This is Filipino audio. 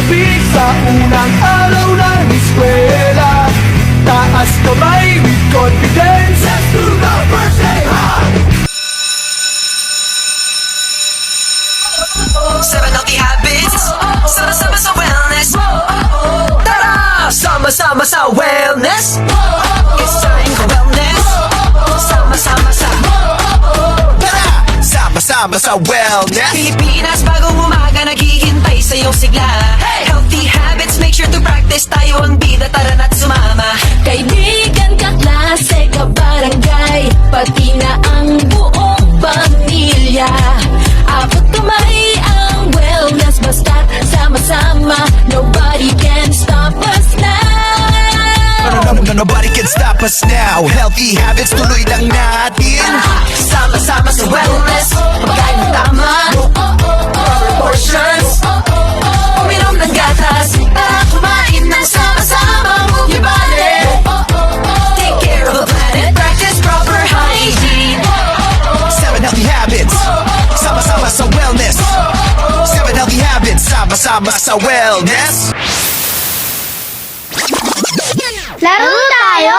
pag-ibig sa unang araw ng eskwela. Taas kamay with confidence. Let's do the birthday hug! 7 healthy habits, sama-sama sa wellness. Tara! Sama-sama sa wellness. It's time for wellness. Sama-sama sa Tara! Sama-sama sa wellness. Pilipinas, bagong umaga naghihintay sa iyong sigla. Healthy habits, make sure to practice. Tayo ang bida, tara na't sumama. Kaibigan, kaklase, kabarangay, pati na ang buong pamilya. Abot kamay ang wellness, basta't sama-sama. Nobody can stop us now. Nobody can stop us now. Healthy habits, tuloy lang natin. Sama-sama sa wellness. Pagkain ng tama, proper portions. Uminom ng gatas, tara kumain ng sama-sama. Move your body. Take care of the planet. Practice proper hygiene. 7 healthy habits, sama-sama sa wellness. 7 healthy habits, sama-sama sa wellness. Laro tayo!